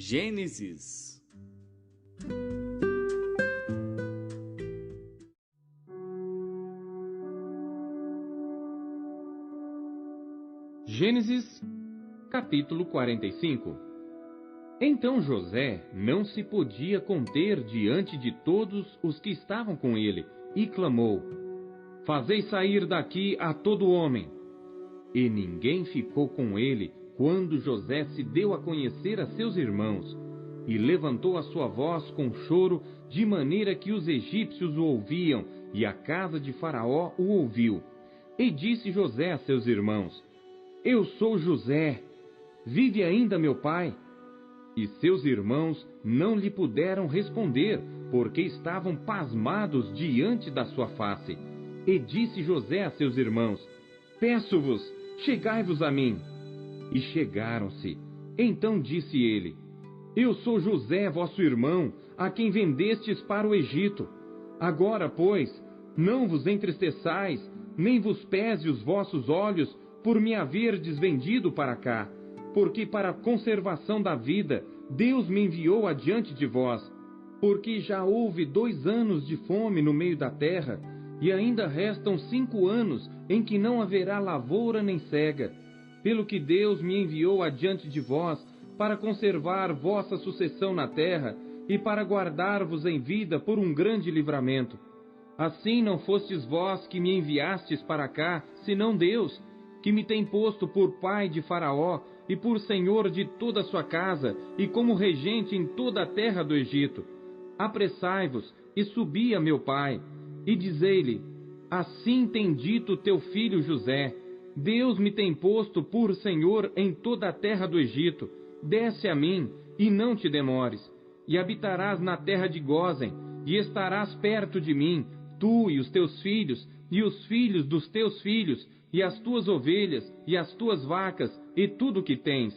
Gênesis. Gênesis, capítulo 45. Então José não se podia conter diante de todos os que estavam com ele, e clamou: Fazei sair daqui a todo homem. E ninguém ficou com ele quando José se deu a conhecer a seus irmãos, e levantou a sua voz com choro, de maneira que os egípcios o ouviam, e a casa de Faraó o ouviu. E disse José a seus irmãos: Eu sou José, vive ainda meu pai? E seus irmãos não lhe puderam responder, porque estavam pasmados diante da sua face. E disse José a seus irmãos: Peço-vos, chegai-vos a mim. E chegaram-se. Então disse ele: Eu sou José, vosso irmão, a quem vendestes para o Egito. Agora, pois, não vos entristeçais, nem vos pese os vossos olhos, por me haverdes vendido para cá, porque para a conservação da vida Deus me enviou adiante de vós, porque já houve 2 anos de fome no meio da terra, e ainda restam 5 anos em que não haverá lavoura nem cega, pelo que Deus me enviou adiante de vós, para conservar vossa sucessão na terra, e para guardar-vos em vida por um grande livramento. Assim não fostes vós que me enviastes para cá, senão Deus, que me tem posto por pai de Faraó, e por senhor de toda a sua casa, e como regente em toda a terra do Egito. Apressai-vos, e subi a meu pai, e dizei-lhe: Assim tem dito teu filho José, Deus me tem posto por senhor em toda a terra do Egito. Desce a mim, e não te demores, e habitarás na terra de Gósen, e estarás perto de mim, tu e os teus filhos, e os filhos dos teus filhos, e as tuas ovelhas, e as tuas vacas, e tudo o que tens.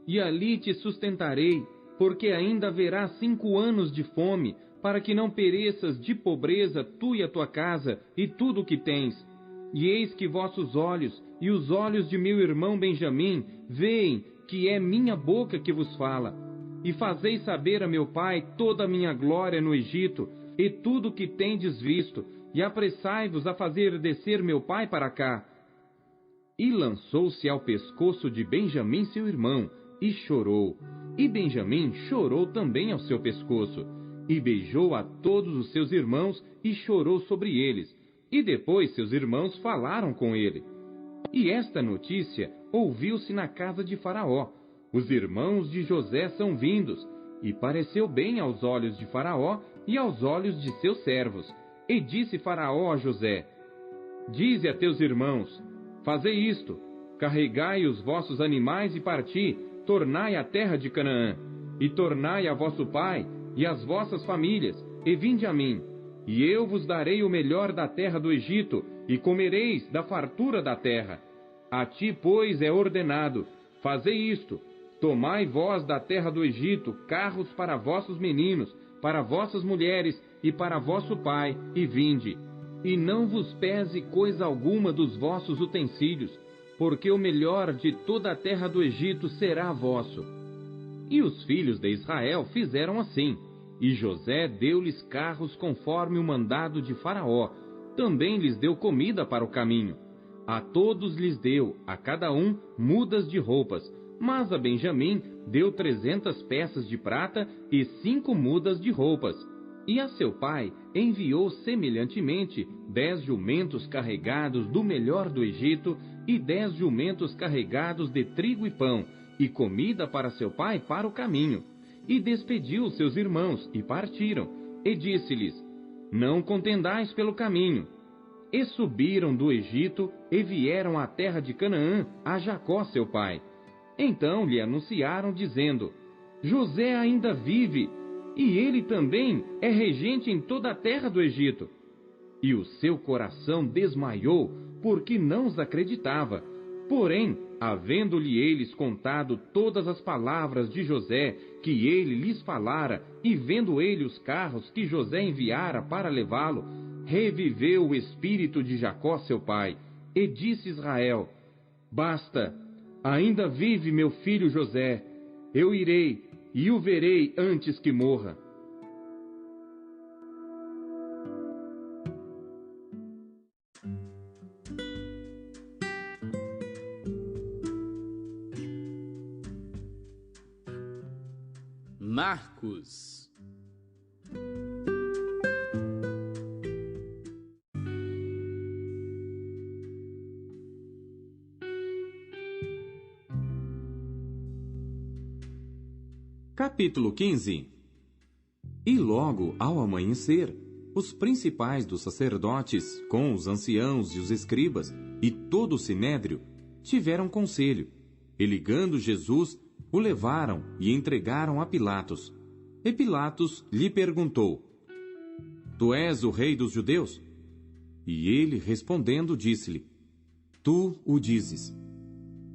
E ali te sustentarei, porque ainda haverá 5 anos de fome, para que não pereças de pobreza tu e a tua casa, e tudo o que tens. E eis que vossos olhos, e os olhos de meu irmão Benjamim, veem que é minha boca que vos fala. E fazeis saber a meu pai toda a minha glória no Egito, e tudo o que tendes visto, e apressai-vos a fazer descer meu pai para cá. E lançou-se ao pescoço de Benjamim seu irmão, e chorou. E Benjamim chorou também ao seu pescoço, e beijou a todos os seus irmãos, e chorou sobre eles. E depois seus irmãos falaram com ele. E esta notícia ouviu-se na casa de Faraó: Os irmãos de José são vindos. E pareceu bem aos olhos de Faraó e aos olhos de seus servos. E disse Faraó a José: Dize a teus irmãos: Fazei isto, carregai os vossos animais e parti, tornai a terra de Canaã, e tornai a vosso pai e as vossas famílias, e vinde a mim, e eu vos darei o melhor da terra do Egito, e comereis da fartura da terra. A ti, pois, é ordenado: fazei isto, tomai vós da terra do Egito carros para vossos meninos, para vossas mulheres e para vosso pai, e vinde. E não vos pese coisa alguma dos vossos utensílios, porque o melhor de toda a terra do Egito será vosso. E os filhos de Israel fizeram assim, e José deu-lhes carros conforme o mandado de Faraó, também lhes deu comida para o caminho. A todos lhes deu, a cada um, mudas de roupas, mas a Benjamim deu 300 peças de prata e 5 mudas de roupas. E a seu pai enviou semelhantemente 10 jumentos carregados do melhor do Egito, e 10 jumentos carregados de trigo e pão, e comida para seu pai para o caminho. E despediu os seus irmãos, e partiram, e disse-lhes: Não contendais pelo caminho. E subiram do Egito, e vieram à terra de Canaã, a Jacó seu pai. Então lhe anunciaram, dizendo: José ainda vive, e ele também é regente em toda a terra do Egito. E o seu coração desmaiou, porque não os acreditava. Porém, havendo-lhe eles contado todas as palavras de José, que ele lhes falara, e vendo ele os carros que José enviara para levá-lo, reviveu o espírito de Jacó seu pai, e disse Israel: Basta, ainda vive meu filho José. Eu irei, e o verei antes que morra. Marcos. Capítulo 15. E logo ao amanhecer, os principais dos sacerdotes, com os anciãos e os escribas, e todo o sinédrio, tiveram conselho, e ligando Jesus, o levaram e entregaram a Pilatos. E Pilatos lhe perguntou: Tu és o rei dos judeus? E ele, respondendo, disse-lhe: Tu o dizes.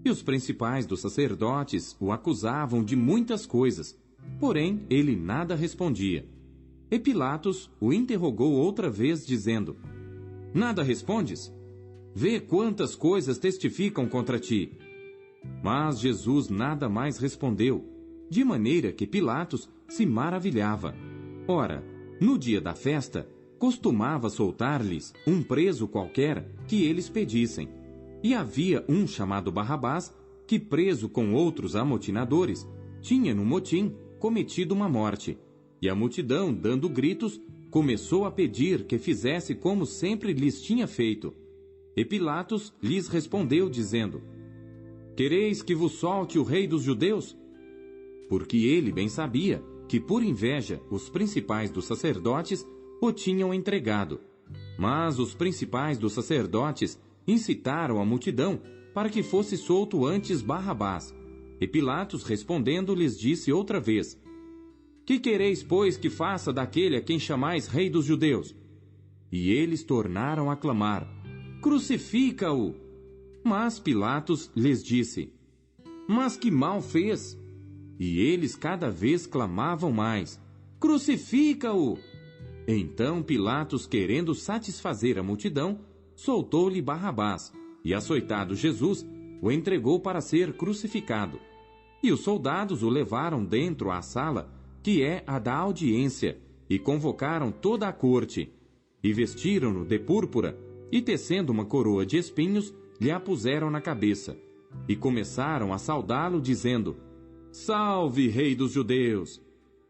E os principais dos sacerdotes o acusavam de muitas coisas, porém ele nada respondia. E Pilatos o interrogou outra vez, dizendo: Nada respondes? Vê quantas coisas testificam contra ti. Mas Jesus nada mais respondeu, de maneira que Pilatos se maravilhava. Ora, no dia da festa, costumava soltar-lhes um preso qualquer que eles pedissem. E havia um chamado Barrabás, que preso com outros amotinadores, tinha no motim cometido uma morte. E a multidão, dando gritos, começou a pedir que fizesse como sempre lhes tinha feito. E Pilatos lhes respondeu, dizendo: Quereis que vos solte o rei dos judeus? Porque ele bem sabia que, por inveja, os principais dos sacerdotes o tinham entregado. Mas os principais dos sacerdotes incitaram a multidão para que fosse solto antes Barrabás. E Pilatos, respondendo, lhes disse outra vez: Que quereis, pois, que faça daquele a quem chamais rei dos judeus? E eles tornaram a clamar: Crucifica-o! Mas Pilatos lhes disse: Mas que mal fez? E eles cada vez clamavam mais: Crucifica-o! Então Pilatos, querendo satisfazer a multidão, soltou-lhe Barrabás, e açoitado Jesus, o entregou para ser crucificado. E os soldados o levaram dentro à sala, que é a da audiência, e convocaram toda a corte, e vestiram-no de púrpura, e tecendo uma coroa de espinhos, lhe a puseram na cabeça, e começaram a saudá-lo, dizendo: Salve, rei dos judeus!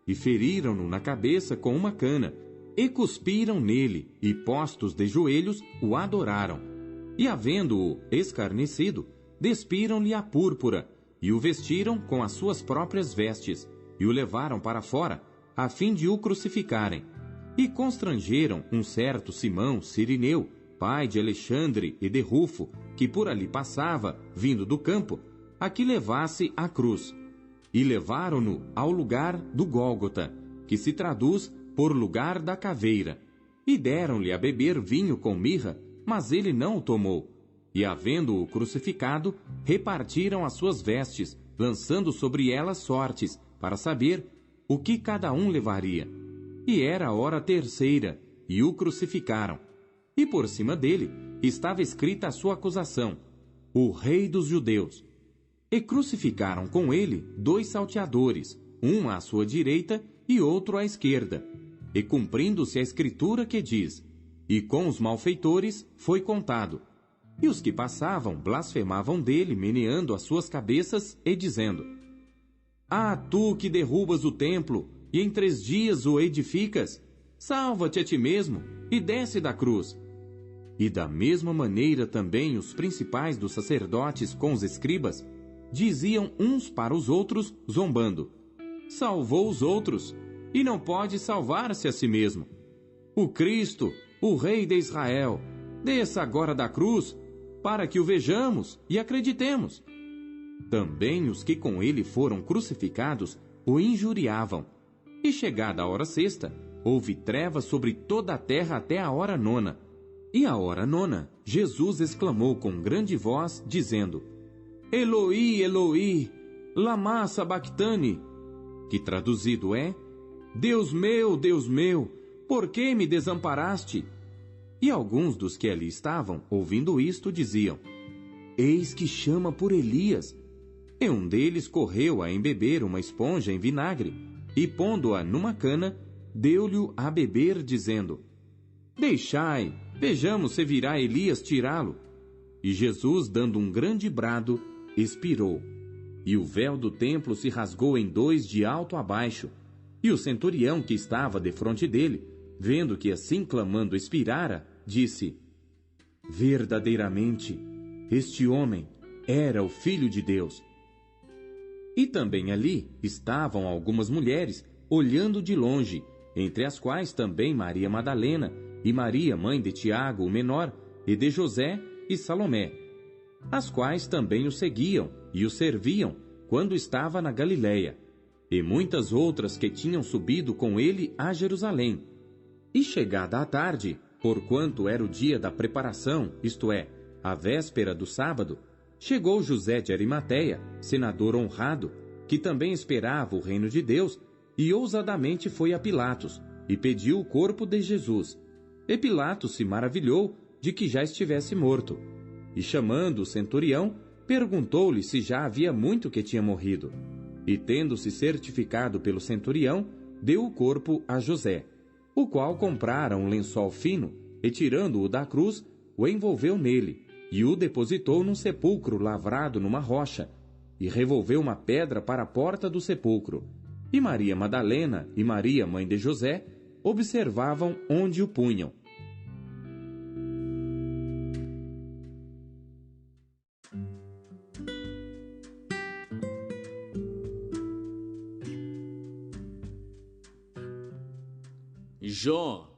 E feriram-no na cabeça com uma cana, e cuspiram nele, e postos de joelhos, o adoraram. E havendo-o escarnecido, despiram-lhe a púrpura, e o vestiram com as suas próprias vestes, e o levaram para fora, a fim de o crucificarem. E constrangeram um certo Simão Cirineu, pai de Alexandre e de Rufo, que por ali passava, vindo do campo, a que levasse a cruz. E levaram-no ao lugar do Gólgota, que se traduz por lugar da caveira. E deram-lhe a beber vinho com mirra, mas ele não o tomou. E havendo-o crucificado, repartiram as suas vestes, lançando sobre elas sortes, para saber o que cada um levaria. E era a hora terceira, e o crucificaram. E por cima dele estava escrita a sua acusação: O Rei dos Judeus. E crucificaram com ele 2 salteadores, um à sua direita e outro à esquerda. E cumprindo-se a escritura que diz: E com os malfeitores foi contado. E os que passavam blasfemavam dele, meneando as suas cabeças e dizendo: Ah, tu que derrubas o templo e em 3 dias o edificas, salva-te a ti mesmo e desce da cruz. E da mesma maneira também os principais dos sacerdotes com os escribas diziam uns para os outros, zombando: Salvou os outros, e não pode salvar-se a si mesmo. O Cristo, o Rei de Israel, desça agora da cruz, para que o vejamos e acreditemos. Também os que com ele foram crucificados o injuriavam. E chegada a hora sexta, houve trevas sobre toda a terra até a hora 9. E à hora 9, Jesus exclamou com grande voz, dizendo: Eloi, Eloi, lama sabactani, que traduzido é: Deus meu, por que me desamparaste? E alguns dos que ali estavam, ouvindo isto, diziam: Eis que chama por Elias. E um deles correu a embeber uma esponja em vinagre, e pondo-a numa cana, deu-lhe a beber, dizendo: Deixai, vejamos se virá Elias tirá-lo. E Jesus, dando um grande brado, expirou. E o véu do templo se rasgou em dois de alto a baixo. E o centurião que estava defronte dele, vendo que assim clamando expirara, disse: Verdadeiramente, este homem era o Filho de Deus. E também ali estavam algumas mulheres, olhando de longe, entre as quais também Maria Madalena, e Maria, mãe de Tiago, o menor, e de José e Salomé, as quais também o seguiam e o serviam quando estava na Galiléia, e muitas outras que tinham subido com ele a Jerusalém. E chegada a tarde, porquanto era o dia da preparação, isto é, a véspera do sábado, chegou José de Arimateia, senador honrado, que também esperava o reino de Deus, e ousadamente foi a Pilatos, e pediu o corpo de Jesus. E Pilatos se maravilhou de que já estivesse morto. E chamando o centurião, perguntou-lhe se já havia muito que tinha morrido. E tendo-se certificado pelo centurião, deu o corpo a José, o qual comprara um lençol fino, e tirando-o da cruz, o envolveu nele, e o depositou num sepulcro lavrado numa rocha, e revolveu uma pedra para a porta do sepulcro. E Maria Madalena e Maria, mãe de José, observavam onde o punham. Jó.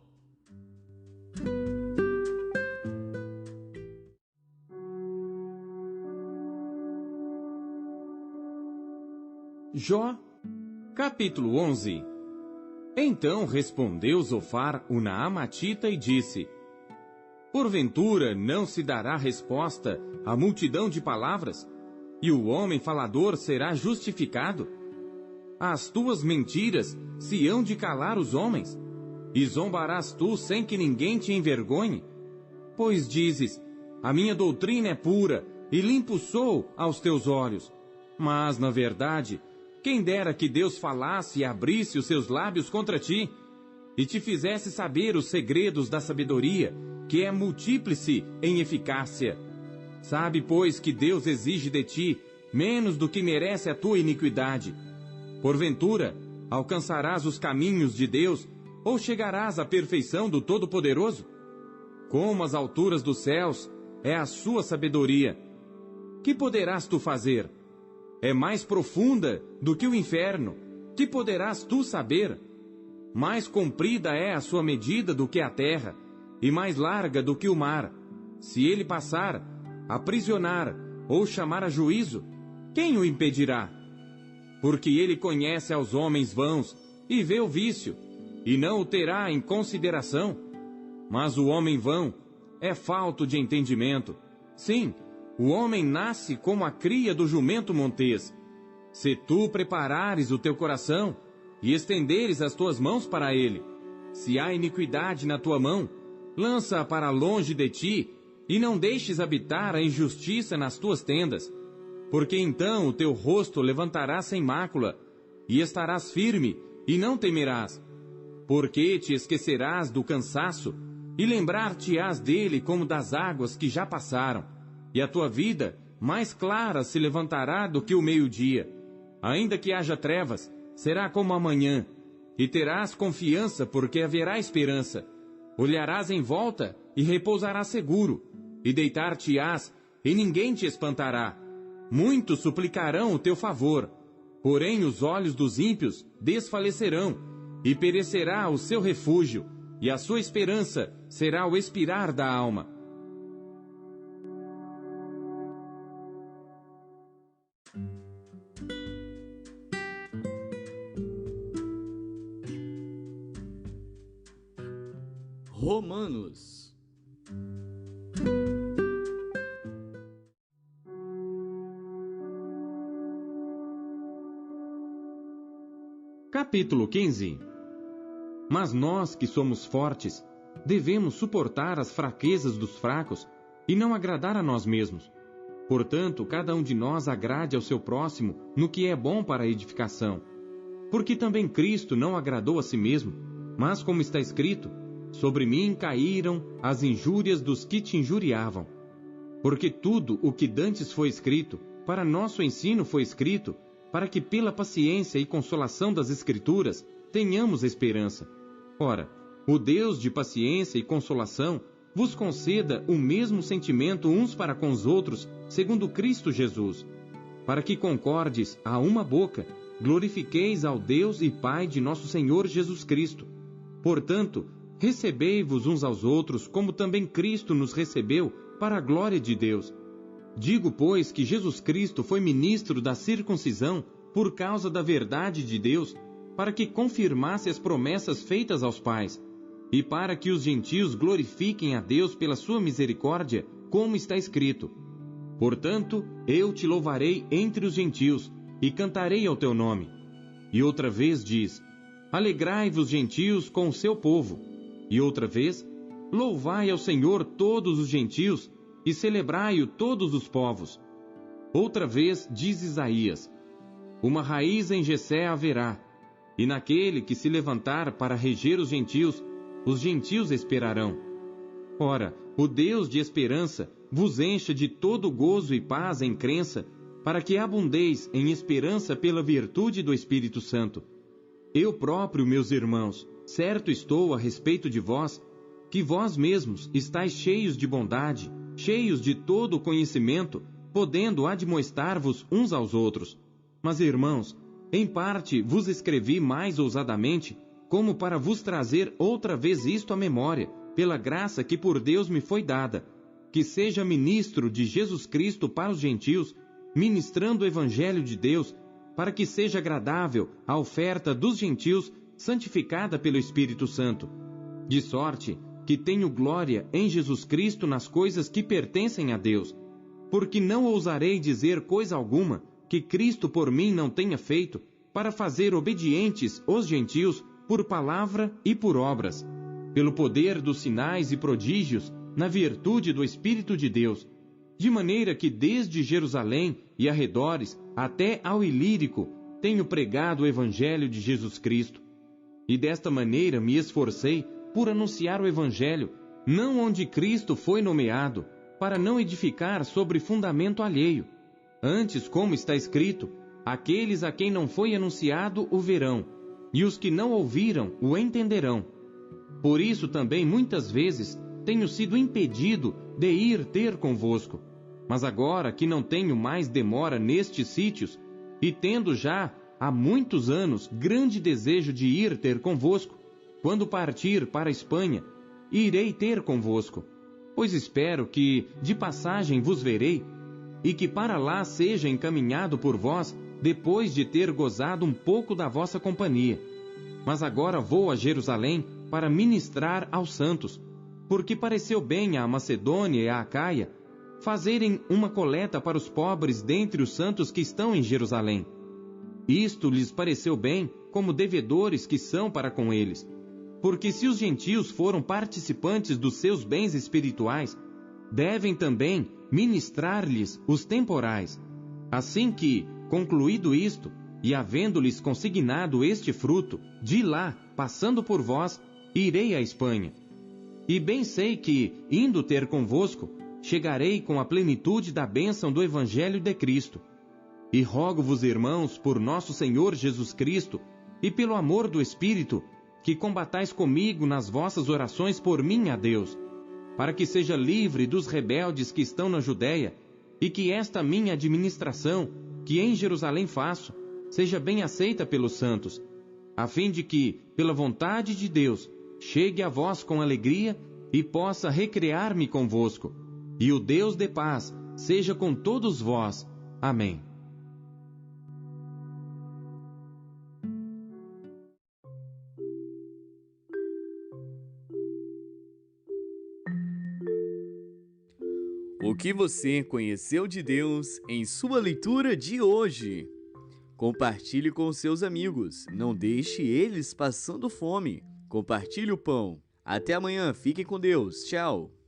Jó, capítulo 11. Então respondeu Zofar, o Naamatita, e disse: Porventura não se dará resposta à multidão de palavras, e o homem falador será justificado? As tuas mentiras se hão de calar os homens, e zombarás tu sem que ninguém te envergonhe? Pois dizes: a minha doutrina é pura, e limpo sou aos teus olhos. Mas, na verdade, quem dera que Deus falasse e abrisse os seus lábios contra ti, e te fizesse saber os segredos da sabedoria, que é multíplice em eficácia. Sabe, pois, que Deus exige de ti menos do que merece a tua iniquidade. Porventura, alcançarás os caminhos de Deus, ou chegarás à perfeição do Todo-Poderoso? Como as alturas dos céus é a sua sabedoria. Que poderás tu fazer? É mais profunda do que o inferno. Que poderás tu saber? Mais comprida é a sua medida do que a terra, e mais larga do que o mar. Se ele passar, aprisionar ou chamar a juízo, quem o impedirá? Porque ele conhece aos homens vãos e vê o vício, e não o terá em consideração. Mas o homem vão é falto de entendimento. Sim, o homem nasce como a cria do jumento montês. Se tu preparares o teu coração e estenderes as tuas mãos para ele, se há iniquidade na tua mão, lança-a para longe de ti, e não deixes habitar a injustiça nas tuas tendas. Porque então o teu rosto levantarás sem mácula, e estarás firme, e não temerás. Porque te esquecerás do cansaço, e lembrar-te-ás dele como das águas que já passaram, e a tua vida mais clara se levantará do que o meio-dia. Ainda que haja trevas, será como a manhã, e terás confiança porque haverá esperança. Olharás em volta e repousarás seguro, e deitar-te-ás, e ninguém te espantará. Muitos suplicarão o teu favor, porém os olhos dos ímpios desfalecerão, e perecerá o seu refúgio, e a sua esperança será o expirar da alma. Romanos. Capítulo 15. Mas nós que somos fortes, devemos suportar as fraquezas dos fracos e não agradar a nós mesmos. Portanto, cada um de nós agrade ao seu próximo no que é bom para a edificação. Porque também Cristo não agradou a si mesmo, mas como está escrito, sobre mim caíram as injúrias dos que te injuriavam. Porque tudo o que dantes foi escrito, para nosso ensino foi escrito, para que pela paciência e consolação das Escrituras tenhamos esperança. Ora, o Deus de paciência e consolação vos conceda o mesmo sentimento uns para com os outros, segundo Cristo Jesus, para que concordes a uma boca, glorifiqueis ao Deus e Pai de nosso Senhor Jesus Cristo. Portanto, recebei-vos uns aos outros, como também Cristo nos recebeu, para a glória de Deus. Digo, pois, que Jesus Cristo foi ministro da circuncisão por causa da verdade de Deus, para que confirmasse as promessas feitas aos pais, e para que os gentios glorifiquem a Deus pela sua misericórdia, como está escrito: portanto, eu te louvarei entre os gentios, e cantarei ao teu nome. E outra vez diz: alegrai-vos, gentios, com o seu povo. E outra vez: louvai ao Senhor todos os gentios, e celebrai-o todos os povos. Outra vez diz Isaías: uma raiz em Jessé haverá, e naquele que se levantar para reger os gentios esperarão. Ora, o Deus de esperança vos encha de todo gozo e paz em crença, para que abundeis em esperança pela virtude do Espírito Santo. Eu próprio, meus irmãos, certo estou a respeito de vós, que vós mesmos estáis cheios de bondade, cheios de todo o conhecimento, podendo admoestar-vos uns aos outros. Mas, irmãos, em parte vos escrevi mais ousadamente, como para vos trazer outra vez isto à memória, pela graça que por Deus me foi dada, que seja ministro de Jesus Cristo para os gentios, ministrando o Evangelho de Deus, para que seja agradável a oferta dos gentios, santificada pelo Espírito Santo. De sorte que tenho glória em Jesus Cristo nas coisas que pertencem a Deus, porque não ousarei dizer coisa alguma que Cristo por mim não tenha feito, para fazer obedientes os gentios por palavra e por obras, pelo poder dos sinais e prodígios, na virtude do Espírito de Deus, de maneira que desde Jerusalém e arredores até ao Ilírico tenho pregado o Evangelho de Jesus Cristo. E desta maneira me esforcei por anunciar o Evangelho, não onde Cristo foi nomeado, para não edificar sobre fundamento alheio. Antes, como está escrito, aqueles a quem não foi anunciado o verão, e os que não ouviram o entenderão. Por isso também muitas vezes tenho sido impedido de ir ter convosco. Mas agora que não tenho mais demora nestes sítios, e tendo já há muitos anos grande desejo de ir ter convosco, quando partir para a Espanha, irei ter convosco, pois espero que de passagem vos verei, e que para lá seja encaminhado por vós, depois de ter gozado um pouco da vossa companhia. Mas agora vou a Jerusalém para ministrar aos santos, porque pareceu bem à Macedônia e à Acaia fazerem uma coleta para os pobres dentre os santos que estão em Jerusalém. Isto lhes pareceu bem, como devedores que são para com eles. Porque se os gentios foram participantes dos seus bens espirituais, devem também ministrar-lhes os temporais. Assim que, concluído isto, e havendo-lhes consignado este fruto, de lá, passando por vós, irei à Espanha. E bem sei que, indo ter convosco, chegarei com a plenitude da bênção do Evangelho de Cristo. E rogo-vos, irmãos, por nosso Senhor Jesus Cristo, e pelo amor do Espírito, que combatais comigo nas vossas orações por mim a Deus, para que seja livre dos rebeldes que estão na Judéia, e que esta minha administração, que em Jerusalém faço, seja bem aceita pelos santos, a fim de que, pela vontade de Deus, chegue a vós com alegria e possa recrear-me convosco. E o Deus de paz seja com todos vós. Amém. O que você conheceu de Deus em sua leitura de hoje? Compartilhe com seus amigos, não deixe eles passando fome. Compartilhe o pão. Até amanhã, fiquem com Deus. Tchau.